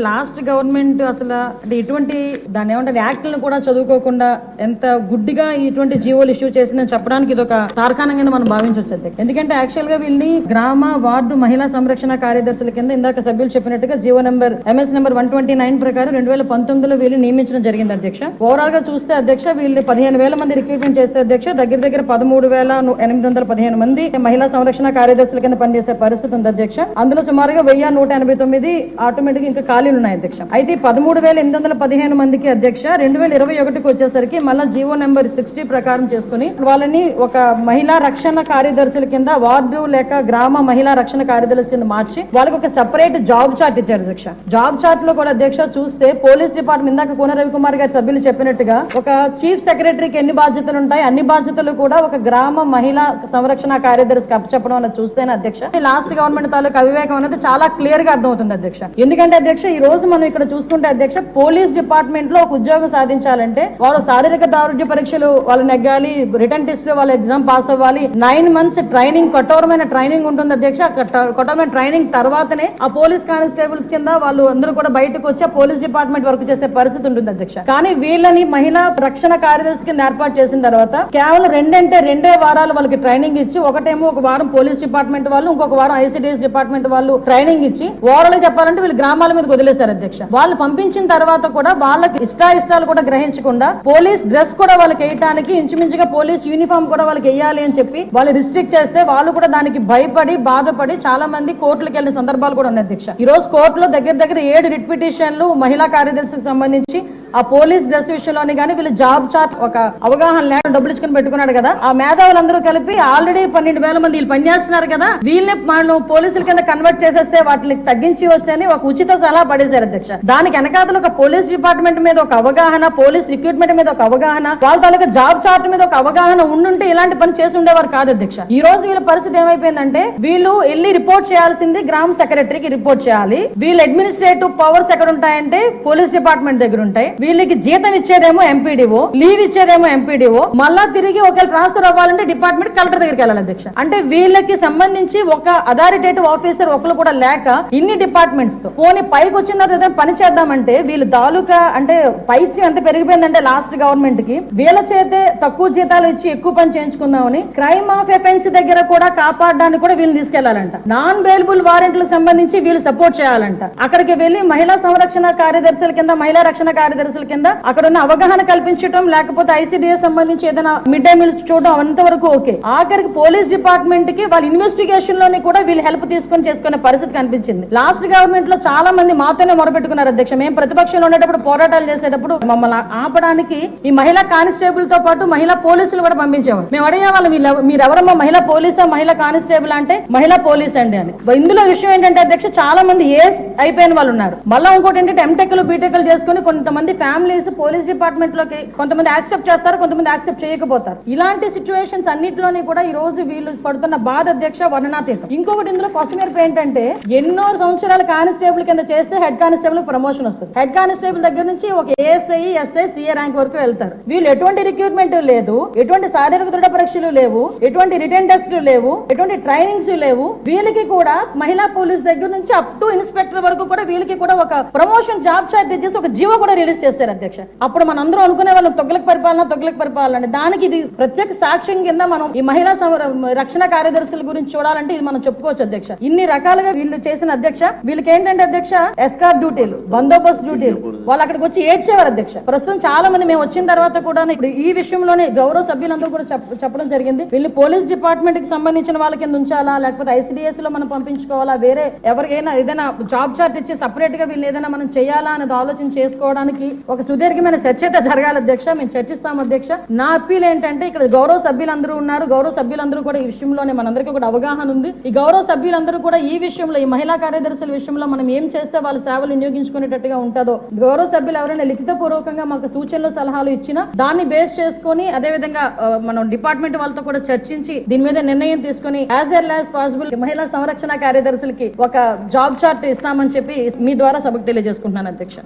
Last government అసలు ఇటువంటి దాని ఏమంటారు యాక్ట్లను కూడా చదువుకోకుండా ఎంత గుడ్డిగా ఇటువంటి జీవోలు ఇష్యూ చేసిందని చెప్పడానికి ఇది ఒక తార్కాణంగా మనం భావించవచ్చు. ఎందుకంటే యాక్చువల్ గా వీళ్ళని గ్రామ వార్డు మహిళా సంరక్షణ కార్యదర్శుల కింద ఇందాక సభ్యులు చెప్పినట్టుగా జీవో నెంబర్ MS నెంబర్ 129 ప్రకారం 2019లో వీళ్ళు నియమించడం జరిగింది అధ్యక్ష. ఓవరాల్ గా చూస్తే అధ్యక్ష వీళ్ళు 15,000 మంది రిక్రూట్మెంట్ చేస్తే అధ్యక్ష దగ్గర 13,815 మంది మహిళా సంరక్షణ కార్యదర్శుల కింద పనిచేసే పరిస్థితి ఉంది అధ్యక్ష. అందులో సుమారుగా 1,189 ఆటోమేటిక్ ఇంకా ఖాళీలు ఉన్నాయి అధ్యక్ష. అయితే 13,815 మందికి అధ్యక్ష 2021కి వచ్చేసరికి మళ్ళా జీవో నెంబర్ 60 ప్రకారం చేసుకుని వాళ్ళని ఒక మహిళా రక్షణ కార్యదర్శుల కింద వార్డు లేక గ్రామ మహిళా రక్షణ కార్యదర్శుల కింద మార్చి వాళ్ళకి ఒక సెపరేట్ జాబ్ చార్ట్ ఇచ్చారు అధ్యక్ష. జాబ్ చార్ట్ లో కూడా అధ్యక్ష చూస్తే పోలీస్ డిపార్ట్మెంట్ ఇందాక కోన రవికుమార్ గారి సభ్యులు చెప్పినట్టుగా ఒక చీఫ్ సెక్రటరీకి ఎన్ని బాధ్యతలు ఉంటాయి అన్ని బాధ్యతలు కూడా ఒక గ్రామ మహిళా సంరక్షణ కార్యదర్శికి అప్పచెప్పడం అనేది చూస్తేనే అధ్యక్ష లాస్ట్ గవర్నమెంట్ తాలూకు అవివేకం అనేది చాలా క్లియర్ గా అర్థమవుతుంది అధ్యక్ష. ఎందుకంటే అధ్యక్ష ఈ రోజు మనం ఇక్కడ చూసుకుంటే అధ్యక్ష పోలీస్ డిపార్ట్మెంట్ లో ఒక ఉద్యోగం సాధించాలంటే వాళ్ళు శారీరక దారుఢ్య పరీక్షలు వాళ్ళు నెగ్గాలి, రిటర్న్ టెస్ట్ వాళ్ళ ఎగ్జామ్ పాస్ అవ్వాలి, 9 months ట్రైనింగ్ కఠోరమైన ట్రైనింగ్ ఉంటుంది అధ్యక్ష. కఠోరమైన ట్రైనింగ్ తర్వాతనే ఆ పోలీస్ కానిస్టేబుల్స్ కింద వాళ్ళు అందరూ కూడా బయటకు వచ్చి పోలీస్ డిపార్ట్మెంట్ వర్క్ చేసే పరిస్థితి ఉంటుంది అధ్యక్ష. కానీ వీళ్ళని మహిళా రక్షణ కార్యదర్శి కింద ఏర్పాటు చేసిన తర్వాత కేవలం 2 వారాలు వాళ్ళకి ట్రైనింగ్ ఇచ్చి ఒకటేమో ఒక వారం పోలీస్ డిపార్ట్మెంట్ వాళ్ళు ఇంకొక వారం ICDS డిపార్ట్మెంట్ వాళ్ళు ట్రైనింగ్ ఇచ్చి ఓవరాల్ చెప్పాలంటే వీళ్ళు గ్రామాల మీద వదిలేశారు అధ్యక్ష. వాళ్ళు పంపించిన తర్వాత కూడా వాళ్ళకి ఇష్టాలు కూడా గ్రహించకుండా పోలీస్ డ్రెస్ కూడా వాళ్ళకి వేయడానికి ఇంచుమించుగా పోలీస్ యూనిఫామ్ కూడా వాళ్ళకి వేయాలి అని చెప్పి వాళ్ళు రిస్ట్రిక్ట్ చేస్తే వాళ్ళు కూడా దానికి భయపడి బాధపడి చాలా మంది కోర్టులకు వెళ్ళిన సందర్భాలు కూడా ఉన్నాయి అధ్యక్ష. ఈ రోజు కోర్టులో దగ్గర 7 రిట్ పిటిషన్లు మహిళా కార్యదర్శికి సంబంధించి ఆ పోలీస్ డ్రెస్ విషయంలోని కానీ వీళ్ళు జాబ్ చార్ట్ ఒక అవగాహన లేకుండా డబ్బులు ఇచ్చుకుని పెట్టుకున్నాడు కదా. ఆ మేధావులందరూ కలిపి ఆల్రెడీ 12,000 మంది వీళ్ళు పనిచేస్తున్నారు కదా, వీళ్ళని మనం పోలీసుల కింద కన్వర్ట్ చేసేస్తే వాటిని తగ్గించి వచ్చని ఒక ఉచిత సలహా పడేశారు అధ్యక్ష. దానికి వెనకాతలు ఒక పోలీస్ డిపార్ట్మెంట్ మీద ఒక అవగాహన, పోలీస్ రిక్రూట్మెంట్ మీద ఒక అవగాహన, వాళ్ళ తాలూకా జాబ్ చార్ట్ మీద ఒక అవగాహన ఉండుంటే ఇలాంటి పని చేసి ఉండేవారు కాదు అధ్యక్ష. ఈ రోజు వీళ్ళ పరిస్థితి ఏమైపోయిందంటే వీళ్ళు వెళ్ళి రిపోర్ట్ చేయాల్సింది గ్రామ సెక్రటరీకి రిపోర్ట్ చేయాలి. వీళ్ళు అడ్మినిస్ట్రేటివ్ పవర్స్ ఎక్కడ ఉంటాయంటే పోలీస్ డిపార్ట్మెంట్ దగ్గర ఉంటాయి. వీళ్ళకి జీతం ఇచ్చేదేమో MPDO, లీవ్ ఇచ్చేదేమో MPDO, మళ్ళా తిరిగి ఒకవేళ ట్రాన్స్ఫర్ అవ్వాలంటే డిపార్ట్మెంట్ కలెక్టర్ దగ్గరికి వెళ్ళాలి అధ్యక్ష. అంటే వీళ్ళకి సంబంధించి ఒక అథారిటేటివ్ ఆఫీసర్ ఒకరు కూడా లేక ఇన్ని డిపార్ట్మెంట్స్ తో పోనీ పైకి వచ్చిన తర్వాత పని చేద్దామంటే వీళ్ళు తాలూకా అంటే పైచి ఎంత పెరిగిపోయిందంటే లాస్ట్ గవర్నమెంట్ కి వీళ్ళ చేతే తక్కువ జీతాలు ఇచ్చి ఎక్కువ పని చేయించుకుందామని క్రైమ్ ఆఫ్ ఎఫెన్స్ దగ్గర కూడా కాపాడడానికి కూడా వీళ్ళు తీసుకెళ్లాలంట. నాన్ బెయిలబుల్ వారెంట్లకు సంబంధించి వీళ్ళు సపోర్ట్ చేయాలంట. అక్కడికి వెళ్లి మహిళా సంరక్షణ కార్యదర్శుల కింద మహిళా రక్షణ కార్యదర్శుల కింద అక్కడ ఉన్న అవగాహన కల్పించడం లేకపోతే ICDS సంబంధించి ఏదైనా మిడ్ డే మీల్స్ చూడడం అంతవరకు ఓకే. ఆఖరికి పోలీస్ డిపార్ట్మెంట్ కి వాళ్ళ ఇన్వెస్టిగేషన్ లోని కూడా వీళ్ళు హెల్ప్ తీసుకొని చేసుకునే పరిస్థితి కనిపించింది. లాస్ట్ గవర్నమెంట్ లో చాలా మంది మాతోనే మొరపెట్టుకున్నారు అధ్యక్ష. మేము ప్రతిపక్షంలో ఉండేటప్పుడు పోరాటాలు చేసేటప్పుడు మమ్మల్ని ఆపడానికి ఈ మహిళా కానిస్టేబుల్ తో పాటు మహిళా పోలీసులు కూడా పంపించేవారు. మేము అడిగే వాళ్ళు మీరెవరమ్మా మహిళా పోలీసా మహిళా కానిస్టేబుల్ అంటే మహిళా పోలీస్ అండి అని. ఇందులో విషయం ఏంటంటే అధ్యక్ష చాలా మంది ఏస్ అయిపోయిన వాళ్ళు ఉన్నారు. మళ్ళీ ఇంకోటి ఏంటంటే MTechలు BTechలు చేసుకుని కొంతమంది ఫ్యామిలీస్ పోలీస్ డిపార్ట్మెంట్ లోకి కొంతమంది యాక్సెప్ట్ చేస్తారు, కొంతమంది యాక్సెప్ట్ చేయకపోతారు. ఇలాంటి సిచ్యువేషన్స్ అన్నింటిలోని కూడా ఈ రోజు వీళ్ళు పడుతున్న బాధ అధ్యక్ష వర్ణనాతీతం. ఇంకొకటి ఇందులో కొసమేర్పు ఏంటంటే ఎన్నో సంవత్సరాల కానిస్టేబుల్ కింద చేస్తే హెడ్ కానిస్టేబుల్ ప్రమోషన్ వస్తుంది. హెడ్ కానిస్టేబుల్ దగ్గర నుంచి ఒక ASI, SI, CA ర్యాంక్ వరకు వెళ్తారు. వీళ్ళు ఎటువంటి రిక్రూట్మెంట్ లేదు, ఎటువంటి శారీరక దృఢ పరీక్షలు లేవు, ఎటువంటి రిటర్న్ టెస్టులు లేవు, ఎటువంటి ట్రైనింగ్స్ లేవు. వీళ్ళకి కూడా మహిళా పోలీస్ దగ్గర నుంచి అప్ టు ఇన్స్పెక్టర్ వరకు కూడా వీళ్ళకి కూడా ఒక ప్రమోషన్ జాబ్ చార్ట్ ఇచ్చేసి ఒక జీవో కూడా రిలీజ్ చేశారు అధ్యక్ష. అప్పుడు మనందరం అనుకునే వాళ్ళం తొగ్లక్ పరిపాలన దానికి ఇది ప్రత్యేక సాక్ష్యం కింద మనం ఈ మహిళా రక్షణ కార్యదర్శుల గురించి చూడాలంటే ఇది మనం చెప్పుకోవచ్చు అధ్యక్ష. ఇన్ని రకాలుగా వీళ్ళు చేసిన అధ్యక్ష వీళ్ళకి ఏంటంటే అధ్యక్ష ఎస్కార్ డ్యూటీలు, బందోబస్తు డ్యూటీలు, వాళ్ళు అక్కడికి వచ్చి ఏడ్చేవారు అధ్యక్ష. ప్రస్తుతం చాలా మంది మేము వచ్చిన తర్వాత కూడా ఇప్పుడు ఈ విషయంలోనే గౌరవ సభ్యులందరూ కూడా చెప్పడం జరిగింది. వీళ్ళు పోలీస్ డిపార్ట్మెంట్ కి సంబంధించిన వాళ్ళ కింద ఉంచాలా లేకపోతే ICDS లో మనం పంపించుకోవాలా, వేరే ఎవరికైనా ఏదైనా జాబ్ చార్ట్ ఇచ్చి సపరేట్ గా వీళ్ళు ఏదైనా మనం చేయాలా అనేది ఆలోచన చేసుకోవడానికి ఒక సుదీర్ఘమైన చర్చ అయితే జరగాలి అధ్యక్ష. మేము చర్చిస్తాం అధ్యక్ష. నా అప్పీల్ ఏంటంటే ఇక్కడ గౌరవ సభ్యులందరూ ఉన్నారు, గౌరవ సభ్యులందరూ కూడా ఈ విషయంలోనే మనందరికీ కూడా అవగాహన ఉంది. ఈ గౌరవ సభ్యులందరూ కూడా ఈ విషయంలో ఈ మహిళా కార్యదర్శుల విషయంలో మనం ఏం చేస్తే వాళ్ళ సేవలు వినియోగించుకునేటట్టుగా ఉంటుందో గౌరవ సభ్యులు ఎవరైనా లిఖిత పూర్వకంగా మాకు సూచనలు సలహాలు ఇచ్చినా దాన్ని బేస్ చేసుకుని అదే విధంగా మనం డిపార్ట్మెంట్ వాళ్ళతో కూడా చర్చించి దీని మీద నిర్ణయం తీసుకుని యాజ్ ఎర్లీ యాజ్ పాసిబుల్ మహిళా సంరక్షణ కార్యదర్శులకి ఒక జాబ్ చార్ట్ ఇస్తామని చెప్పి మీ ద్వారా సభకు తెలియజేసుకుంటున్నాను అధ్యక్ష.